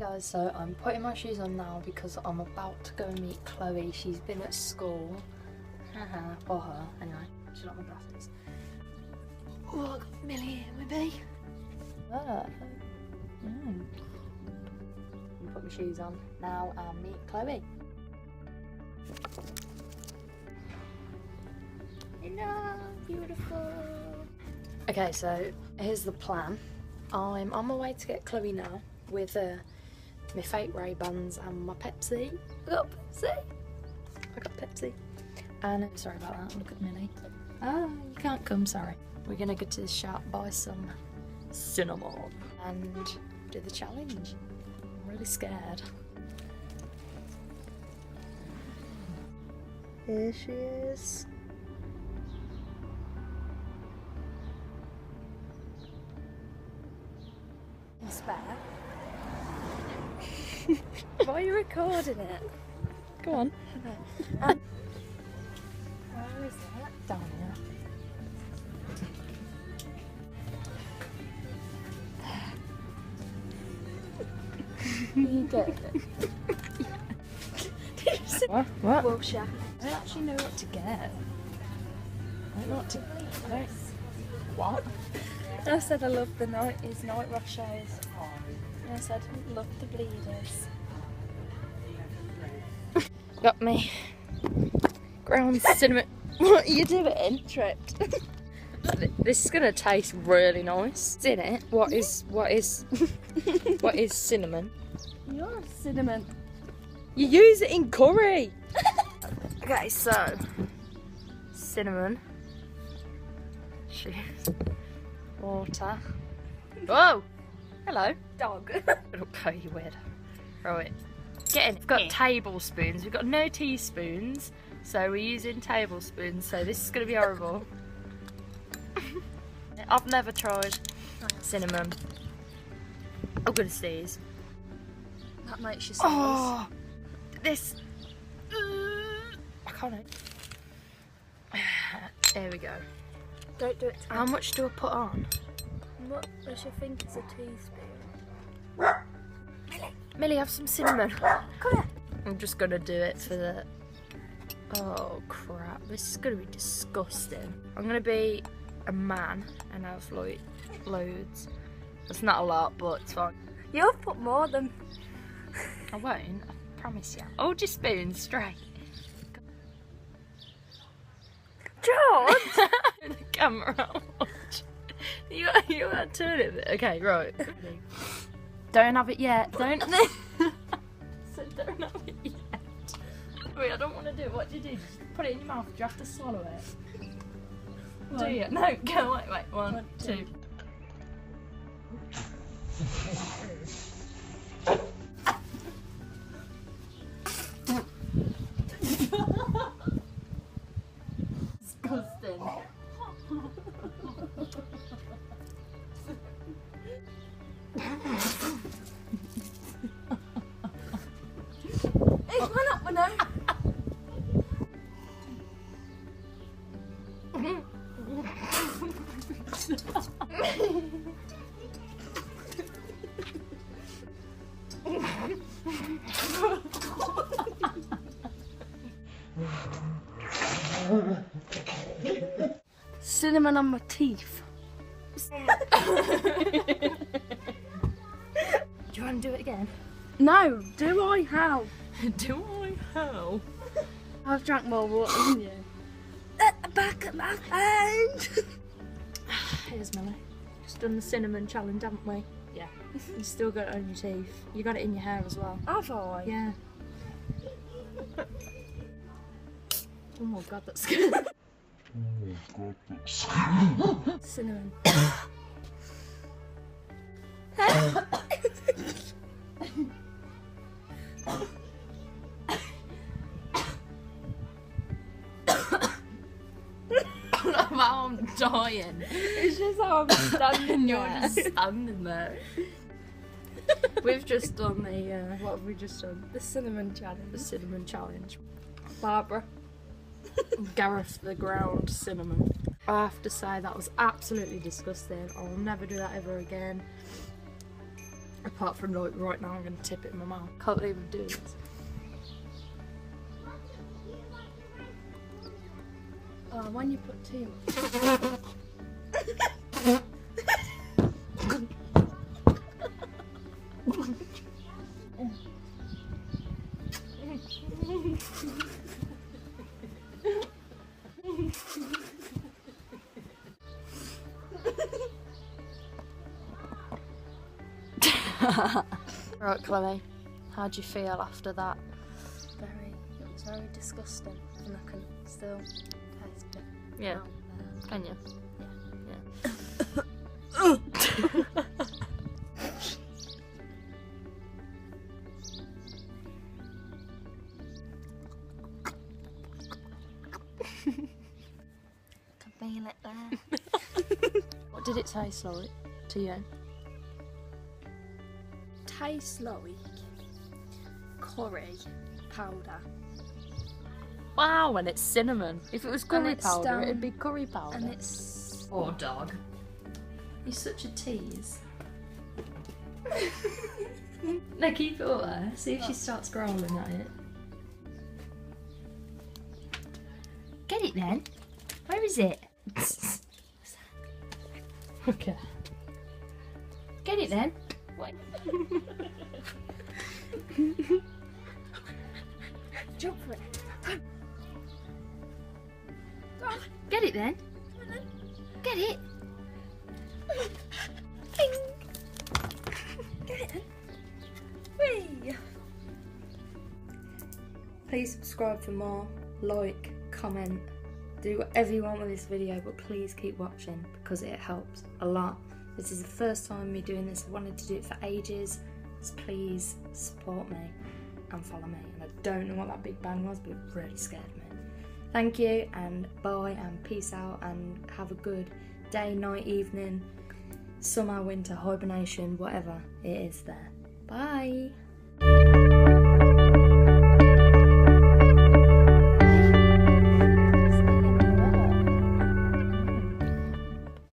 guys, so I'm putting my shoes on now because I'm about to go and meet Chloe. She's been at school. Or her, anyway. She's not my glasses. Oh, I got Millie here with me. Put my shoes on now and meet Chloe. Hello, beautiful. Okay, so here's the plan. I'm on my way to get Chloe now with my fake Ray-Bans and my Pepsi. I got Pepsi. And sorry about that, look at Millie. Oh, you can't come, sorry. We're gonna go to the shop, buy some cinnamon and do the challenge. I'm really scared. Here she is. Spare. Why are you recording it? Go on. Where is it? Down here. You get it. What? Wilshire. I don't actually know what to get. I don't know what to get. What? I said I love the 90s night rush shows. And I said love the bleeders. Got me ground cinnamon. What are you doing? Tripped. This is gonna taste really nice. What's in it? What is what is cinnamon? You're cinnamon. You use it in curry. Okay, so cinnamon. Shoes. Water. Whoa! Hello. Dog. Oh, you weird. Right. Get in. We've got tablespoons. We've got no teaspoons. So we're using tablespoons. So this is going to be horrible. I've never tried cinnamon. I'm going to sneeze. That makes you sneeze. Oh! This. I can't. There we go. Don't do it to me. How much do I put on? What does you think is a teaspoon? Millie, have some cinnamon. Come here. I'm just gonna do it for the... Oh crap, this is gonna be disgusting. I'm gonna be a man and have like loads. That's not a lot, but it's fine. You'll put more than... I won't, I promise you. Hold your spoon straight. George! The camera. You want to turn it? Okay, right. Don't have it yet. Don't. So don't have it yet. Wait, I don't want to do it. What do you do? Just put it in your mouth. Do you have to swallow it? Do you? No, go. Wait. One, two. Disgusting. Ich will up with them. Cinnamon on my teeth. Do you want to do it again? No, do I? How? Do I? How? I've drank more water than you. At the back of my hand. Here's Millie. Just done the cinnamon challenge, haven't we? Yeah. You still got it on your teeth. You got it in your hair as well. Have I? Yeah. Oh my god, that's good. Cinnamon. I'm dying. It's just how I'm standing. You're just standing there. We've just done the what have we just done? The cinnamon challenge. The cinnamon challenge. Barbara. Gareth the ground cinnamon. I have to say that was absolutely disgusting. I'll never do that ever again. Apart from like right now, I'm gonna tip it in my mouth. Can't believe I'm doing this. When you put too much. Right, Chloe, how'd you feel after that? It was very disgusting, and I can still taste it. Yeah. Can you? Yeah. Can feel it there. What did it taste like to you? Tastes like curry powder. Wow, and it's cinnamon. If it was curry powder, it'd be curry powder. And it's... Poor dog. He's such a tease. No, keep it up there. See if she starts growling at it. Get it then. Where is it? Okay. Get it then. Wait. Jump for it. Get it then. Get it. Get it then. Whee! Please subscribe for more. Like, comment, do whatever you want with this video, but please keep watching because it helps a lot. This is the first time me doing this. I wanted to do it for ages, so please support me and follow me. And I don't know what that big bang was, but it really scared me. Thank you, and bye, and peace out, and have a good day, night, evening, summer, winter, hibernation, whatever it is there. Bye!